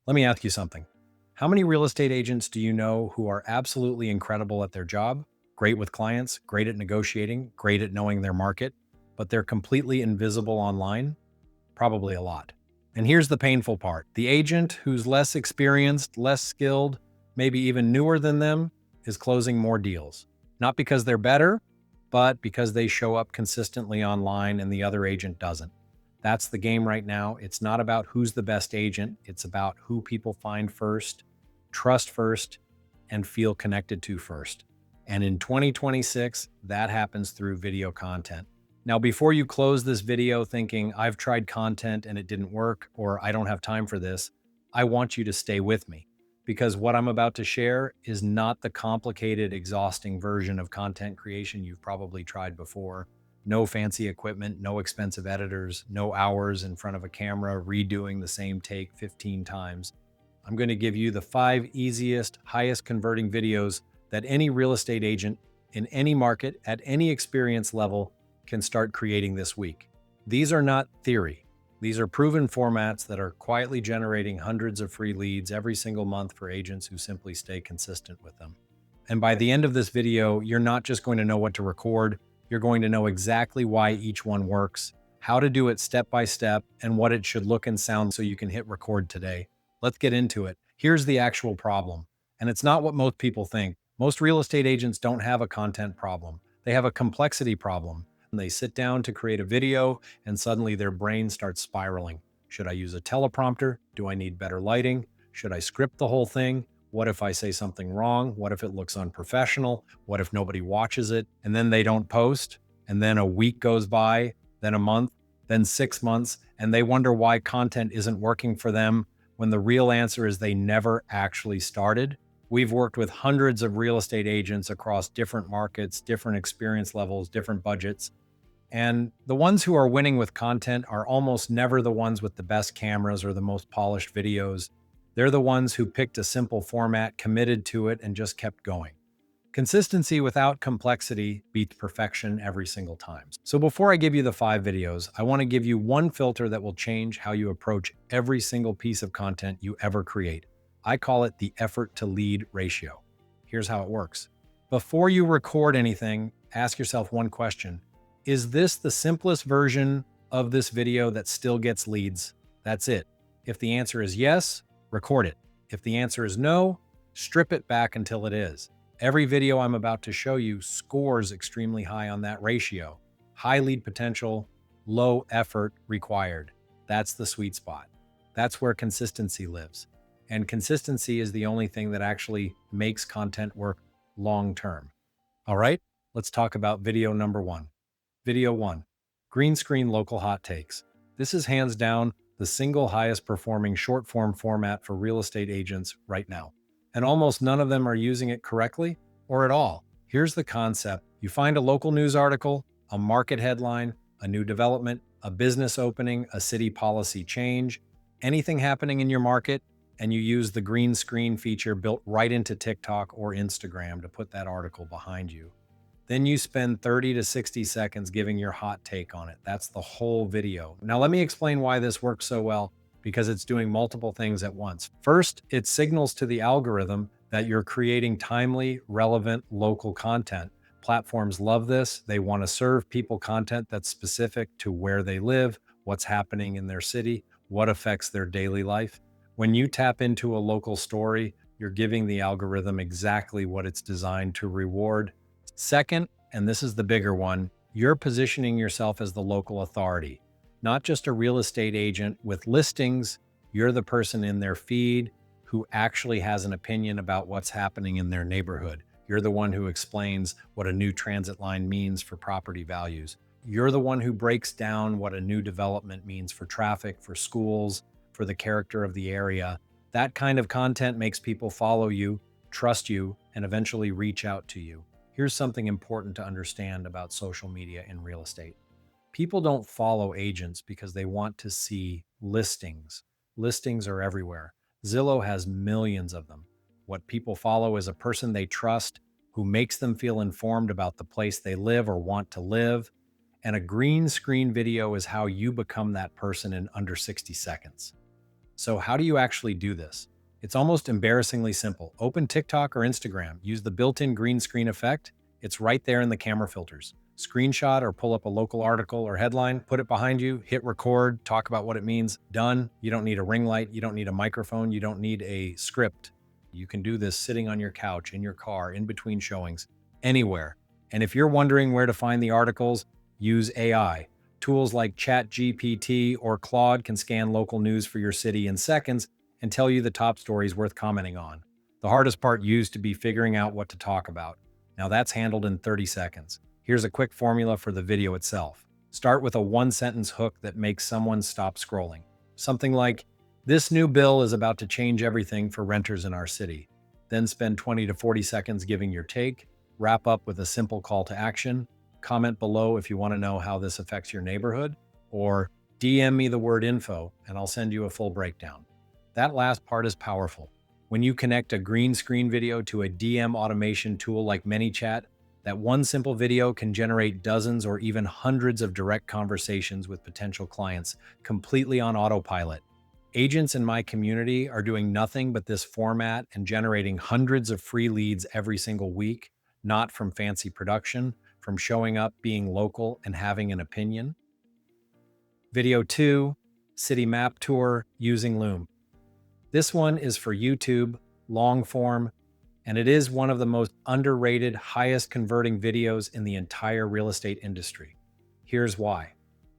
Let me ask you something. How many real estate agents do you know who are absolutely incredible at their job, great with clients, great at negotiating, great at knowing their market, but they're completely invisible online? Probably a lot. And here's the painful part. The agent who's less experienced, less skilled, maybe even newer than them, is closing more deals. Not because they're better, but because they show up consistently online and the other agent doesn't. That's the game right now. It's not about who's the best agent. It's about who people find first, trust first, and feel connected to first. And in 2026, that happens through video content. Now, before you close this video thinking, I've tried content and it didn't work, or I don't have time for this, I want you to stay with me because what I'm about to share is not the complicated, exhausting version of content creation you've probably tried before. No fancy equipment, no expensive editors, no hours in front of a camera redoing the same take 15 times. I'm going to give you the 5 easiest, highest converting videos that any real estate agent in any market at any experience level can start creating this week. These are not theory. These are proven formats that are quietly generating hundreds of free leads every single month for agents who simply stay consistent with them. And by the end of this video, you're not just going to know what to record, you're going to know exactly why each one works, how to do it step by step, and what it should look and sound so you can hit record today. Let's get into it. Here's the actual problem. And it's not what most people think. Most real estate agents don't have a content problem. They have a complexity problem. And they sit down to create a video and suddenly their brain starts spiraling. Should I use a teleprompter? Do I need better lighting? Should I script the whole thing? What if I say something wrong? What if it looks unprofessional? What if nobody watches it and then they don't post? And then a week goes by, then a month, then 6 months, and they wonder why content isn't working for them when the real answer is they never actually started. We've worked with hundreds of real estate agents across different markets, different experience levels, different budgets. And the ones who are winning with content are almost never the ones with the best cameras or the most polished videos. They're the ones who picked a simple format, committed to it, and just kept going. Consistency without complexity beats perfection every single time. So before I give you the 5 videos, I want to give you one filter that will change how you approach every single piece of content you ever create. I call it the effort to lead ratio. Here's how it works. Before you record anything, ask yourself one question. Is this the simplest version of this video that still gets leads? That's it. If the answer is yes, record it. If the answer is no, strip it back until it is. Every video I'm about to show you scores extremely high on that ratio. High lead potential, low effort required. That's the sweet spot. That's where consistency lives. And consistency is the only thing that actually makes content work long term. All right, let's talk about video number 1. Video 1, green screen local hot takes. This is hands down the single highest performing short form format for real estate agents right now. And almost none of them are using it correctly or at all. Here's the concept. You find a local news article, a market headline, a new development, a business opening, a city policy change, anything happening in your market, and you use the green screen feature built right into TikTok or Instagram to put that article behind you. Then you spend 30 to 60 seconds giving your hot take on it. That's the whole video. Now, let me explain why this works so well, because it's doing multiple things at once. First, it signals to the algorithm that you're creating timely, relevant, local content. Platforms love this. They want to serve people content that's specific to where they live, what's happening in their city, what affects their daily life. When you tap into a local story, you're giving the algorithm exactly what it's designed to reward. Second, and this is the bigger one, you're positioning yourself as the local authority, not just a real estate agent with listings. You're the person in their feed who actually has an opinion about what's happening in their neighborhood. You're the one who explains what a new transit line means for property values. You're the one who breaks down what a new development means for traffic, for schools, for the character of the area. That kind of content makes people follow you, trust you, and eventually reach out to you. Here's something important to understand about social media in real estate. People don't follow agents because they want to see listings. Listings are everywhere. Zillow has millions of them. What people follow is a person they trust who makes them feel informed about the place they live or want to live. And a green screen video is how you become that person in under 60 seconds. So how do you actually do this? It's almost embarrassingly simple. Open TikTok or Instagram, use the built-in green screen effect. It's right there in the camera filters. Screenshot or pull up a local article or headline, put it behind you, hit record, talk about what it means, done. You don't need a ring light, you don't need a microphone, you don't need a script. You can do this sitting on your couch, in your car, in between showings, anywhere. And if you're wondering where to find the articles, use AI. Tools like ChatGPT or Claude can scan local news for your city in seconds and tell you the top stories worth commenting on. The hardest part used to be figuring out what to talk about. Now that's handled in 30 seconds. Here's a quick formula for the video itself. Start with a one-sentence hook that makes someone stop scrolling. Something like, "This new bill is about to change everything for renters in our city." Then spend 20 to 40 seconds giving your take. Wrap up with a simple call to action. Comment below if you want to know how this affects your neighborhood, or DM me the word info and I'll send you a full breakdown. That last part is powerful. When you connect a green screen video to a DM automation tool like ManyChat, that one simple video can generate dozens or even hundreds of direct conversations with potential clients completely on autopilot. Agents in my community are doing nothing but this format and generating hundreds of free leads every single week, not from fancy production, from showing up, being local, and having an opinion. Video 2, City Map Tour Using Loom. This one is for YouTube, long form, and it is one of the most underrated, highest converting videos in the entire real estate industry. Here's why.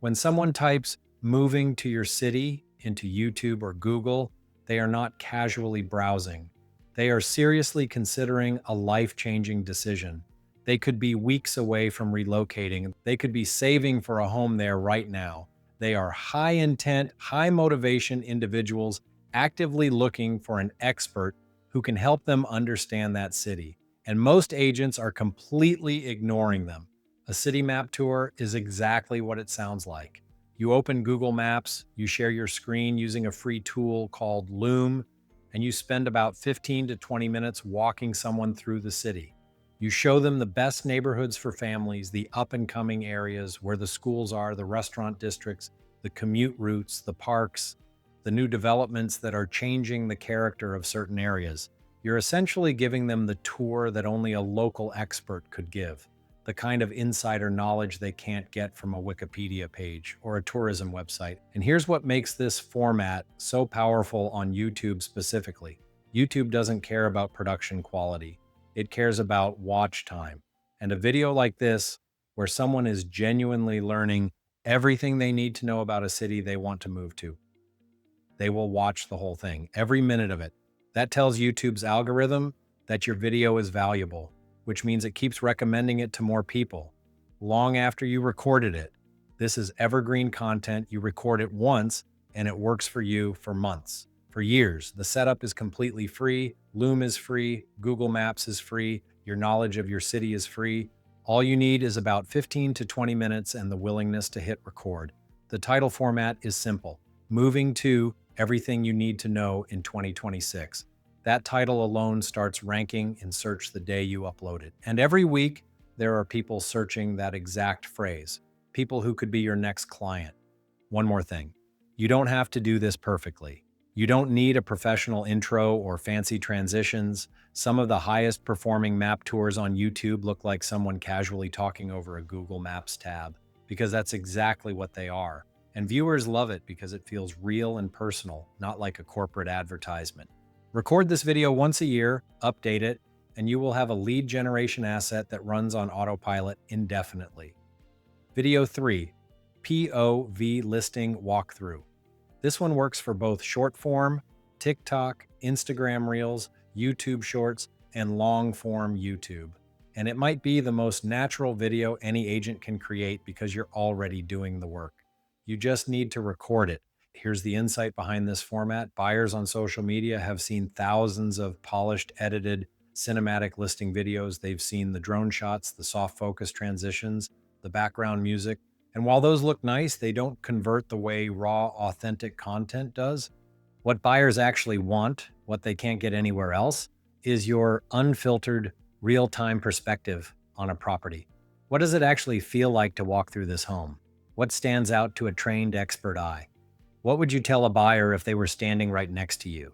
When someone types "moving to your city" into YouTube or Google, they are not casually browsing. They are seriously considering a life-changing decision. They could be weeks away from relocating. They could be saving for a home there right now. They are high intent, high motivation individuals actively looking for an expert who can help them understand that city. And most agents are completely ignoring them. A city map tour is exactly what it sounds like. You open Google Maps, you share your screen using a free tool called Loom, and you spend about 15 to 20 minutes walking someone through the city. You show them the best neighborhoods for families, the up-and-coming areas where the schools are, the restaurant districts, the commute routes, the parks, the new developments that are changing the character of certain areas. You're essentially giving them the tour that only a local expert could give, the kind of insider knowledge they can't get from a Wikipedia page or a tourism website. And here's what makes this format so powerful on YouTube specifically. YouTube doesn't care about production quality. It cares about watch time. And a video like this, where someone is genuinely learning everything they need to know about a city they want to move to, they will watch the whole thing, every minute of it. That tells YouTube's algorithm that your video is valuable, which means it keeps recommending it to more people long after you recorded it. This is evergreen content. You record it once and it works for you for months, for years. The setup is completely free. Loom is free. Google Maps is free. Your knowledge of your city is free. All you need is about 15 to 20 minutes and the willingness to hit record. The title format is simple: Moving to Everything You Need to Know in 2026. That title alone starts ranking in search the day you upload it. And every week, there are people searching that exact phrase, people who could be your next client. One more thing, you don't have to do this perfectly. You don't need a professional intro or fancy transitions. Some of the highest performing map tours on YouTube look like someone casually talking over a Google Maps tab, because that's exactly what they are. And viewers love it because it feels real and personal, not like a corporate advertisement. Record this video once a year, update it, and you will have a lead generation asset that runs on autopilot indefinitely. Video 3, POV Listing Walkthrough. This one works for both short form, TikTok, Instagram Reels, YouTube Shorts, and long form YouTube. And it might be the most natural video any agent can create because you're already doing the work. You just need to record it. Here's the insight behind this format. Buyers on social media have seen thousands of polished, edited, cinematic listing videos. They've seen the drone shots, the soft focus transitions, the background music. And while those look nice, they don't convert the way raw, authentic content does. What buyers actually want, what they can't get anywhere else, is your unfiltered, real-time perspective on a property. What does it actually feel like to walk through this home? What stands out to a trained expert eye? What would you tell a buyer if they were standing right next to you?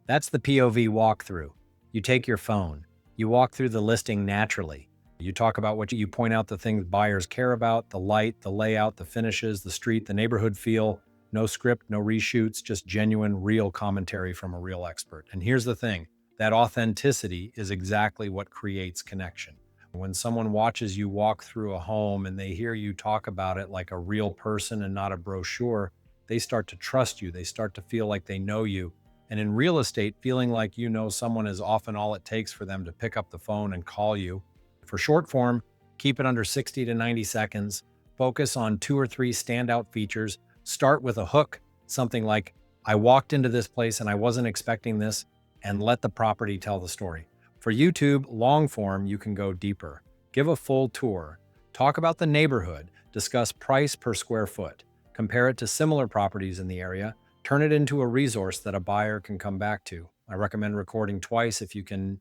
That's the POV walkthrough. You take your phone, you walk through the listing naturally. You talk about what you point out the things buyers care about, the light, the layout, the finishes, the street, the neighborhood feel. No script, no reshoots, just genuine, real commentary from a real expert. And here's the thing, that authenticity is exactly what creates connection. When someone watches you walk through a home and they hear you talk about it like a real person and not a brochure, they start to trust you. They start to feel like they know you. And in real estate, feeling like you know someone is often all it takes for them to pick up the phone and call you. For short form, keep it under 60 to 90 seconds. Focus on 2 or 3 standout features. Start with a hook, something like, I walked into this place and I wasn't expecting this, and let the property tell the story. For YouTube, long form, you can go deeper. Give a full tour. Talk about the neighborhood. Discuss price per square foot. Compare it to similar properties in the area. Turn it into a resource that a buyer can come back to. I recommend recording twice if you can,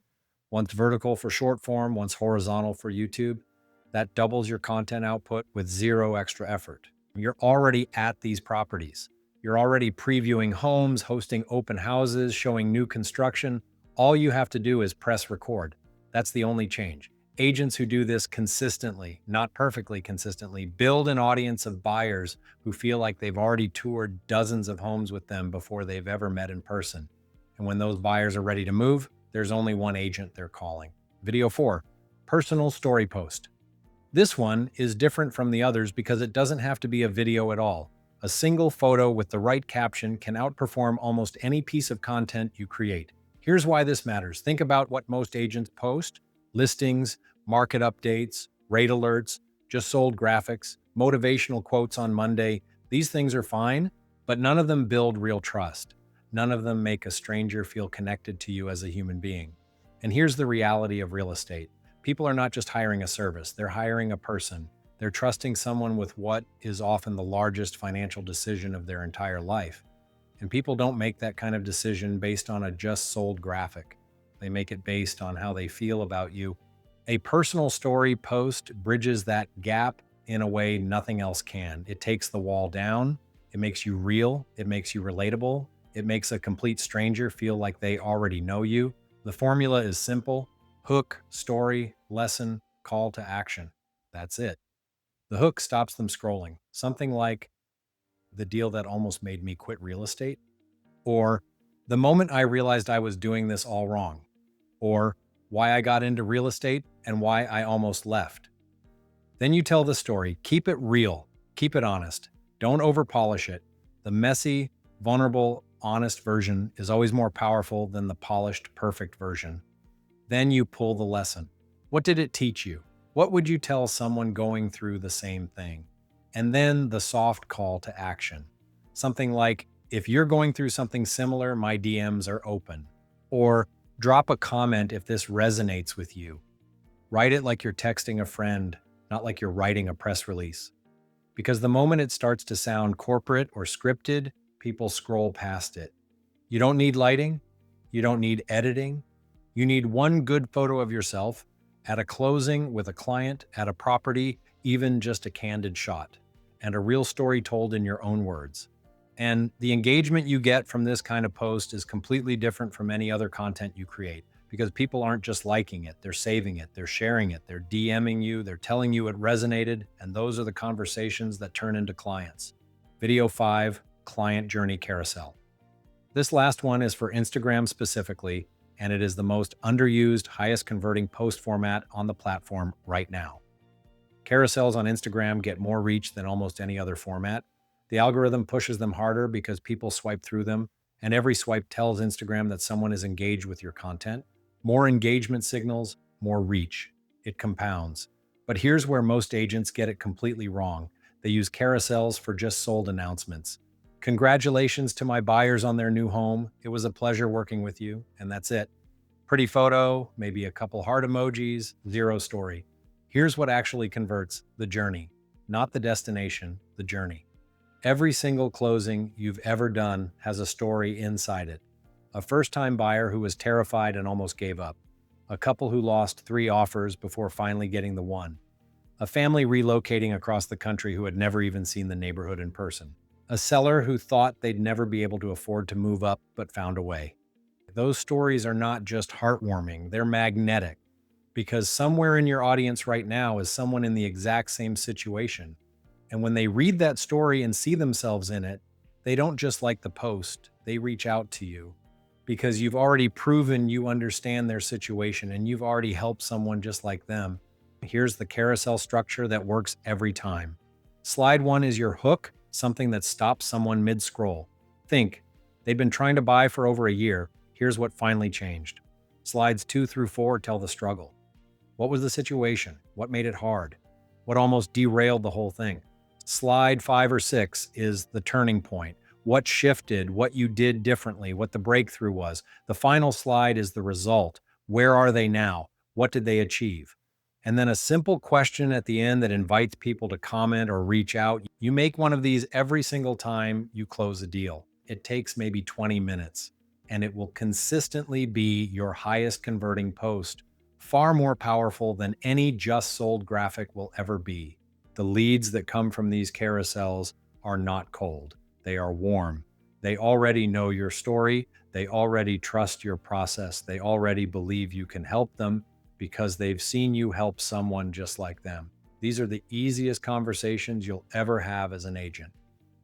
once vertical for short form, once horizontal for YouTube. That doubles your content output with zero extra effort. You're already at these properties. You're already previewing homes, hosting open houses, showing new construction. All you have to do is press record. That's the only change. Agents who do this consistently, not perfectly consistently, build an audience of buyers who feel like they've already toured dozens of homes with them before they've ever met in person. And when those buyers are ready to move, there's only one agent they're calling. Video 4, personal story post. This one is different from the others because it doesn't have to be a video at all. A single photo with the right caption can outperform almost any piece of content you create. Here's why this matters. Think about what most agents post: listings, market updates, rate alerts, just sold graphics, motivational quotes on Monday. These things are fine, but none of them build real trust. None of them make a stranger feel connected to you as a human being. And here's the reality of real estate. People are not just hiring a service, they're hiring a person. They're trusting someone with what is often the largest financial decision of their entire life. And people don't make that kind of decision based on a just sold graphic. They make it based on how they feel about you. A personal story post bridges that gap in a way nothing else can. It takes the wall down. It makes you real. It makes you relatable. It makes a complete stranger feel like they already know you. The formula is simple: hook, story, lesson, call to action. That's it. The hook stops them scrolling. Something like, the deal that almost made me quit real estate, or the moment I realized I was doing this all wrong, or why I got into real estate and why I almost left. Then you tell the story. Keep it real. Keep it honest. Don't overpolish it. The messy, vulnerable, honest version is always more powerful than the polished, perfect version. Then you pull the lesson. What did it teach you? What would you tell someone going through the same thing? And then the soft call to action. Something like, if you're going through something similar, my DMs are open. Or drop a comment if this resonates with you. Write it like you're texting a friend, not like you're writing a press release. Because the moment it starts to sound corporate or scripted, people scroll past it. You don't need lighting. You don't need editing. You need one good photo of yourself at a closing with a client, at a property, even just a candid shot, and a real story told in your own words. And the engagement you get from this kind of post is completely different from any other content you create, because people aren't just liking it, they're saving it, they're sharing it, they're DMing you, they're telling you it resonated, and those are the conversations that turn into clients. Video 5, Client Journey Carousel. This last one is for Instagram specifically, and it is the most underused, highest converting post format on the platform right now. Carousels on Instagram get more reach than almost any other format. The algorithm pushes them harder because people swipe through them, and every swipe tells Instagram that someone is engaged with your content. More engagement signals, more reach. It compounds. But here's where most agents get it completely wrong. They use carousels for just sold announcements. Congratulations to my buyers on their new home. It was a pleasure working with you, and that's it. Pretty photo, maybe a couple heart emojis, zero story. Here's what actually converts: the journey, not the destination, the journey. Every single closing you've ever done has a story inside it. A first-time buyer who was terrified and almost gave up. A couple who lost 3 offers before finally getting the one. A family relocating across the country who had never even seen the neighborhood in person. A seller who thought they'd never be able to afford to move up but found a way. Those stories are not just heartwarming, they're magnetic because somewhere in your audience right now is someone in the exact same situation. And when they read that story and see themselves in it, they don't just like the post, they reach out to you because you've already proven you understand their situation and you've already helped someone just like them. Here's the carousel structure that works every time. Slide one is your hook, something that stops someone mid scroll. Think, they'd been trying to buy for over a year. Here's what finally changed. Slides 2 through 4 tell the struggle. What was the situation? What made it hard? What almost derailed the whole thing? Slide 5 or 6 is the turning point. What shifted, what you did differently, what the breakthrough was. The final slide is the result. Where are they now? What did they achieve? And then a simple question at the end that invites people to comment or reach out. You make one of these every single time you close a deal. It takes maybe 20 minutes, and it will consistently be your highest converting post, far more powerful than any just sold graphic will ever be. The leads that come from these carousels are not cold, they are warm. They already know your story, they already trust your process, they already believe you can help them because they've seen you help someone just like them. These are the easiest conversations you'll ever have as an agent.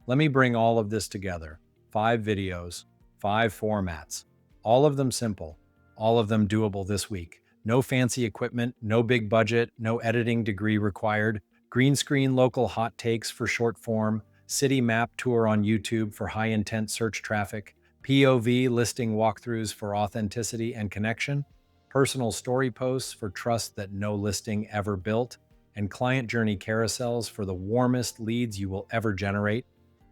Let me bring all of this together. 5 videos, 5 formats, all of them simple, all of them doable this week. No fancy equipment, no big budget, no editing degree required. Green screen local hot takes for short form, city map tour on YouTube for high intent search traffic, POV listing walkthroughs for authenticity and connection, personal story posts for trust that no listing ever built, and client journey carousels for the warmest leads you will ever generate.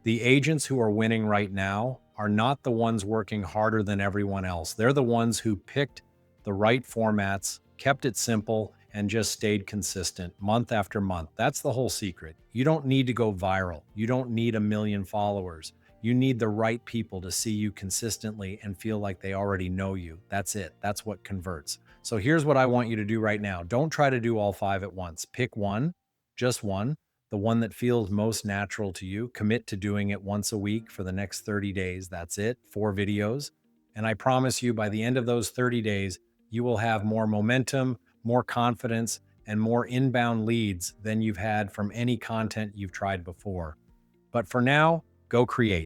The agents who are winning right now are not the ones working harder than everyone else. They're the ones who picked the right formats, kept it simple, and just stayed consistent month after month. That's the whole secret. You don't need to go viral. You don't need a million followers. You need the right people to see you consistently and feel like they already know you. That's it. That's what converts. So here's what I want you to do right now. Don't try to do all 5 at once. Pick one, just one, the one that feels most natural to you. Commit to doing it once a week for the next 30 days. That's it, 4 videos. And I promise you, by the end of those 30 days, you will have more momentum, more confidence, and more inbound leads than you've had from any content you've tried before. But for now, go create.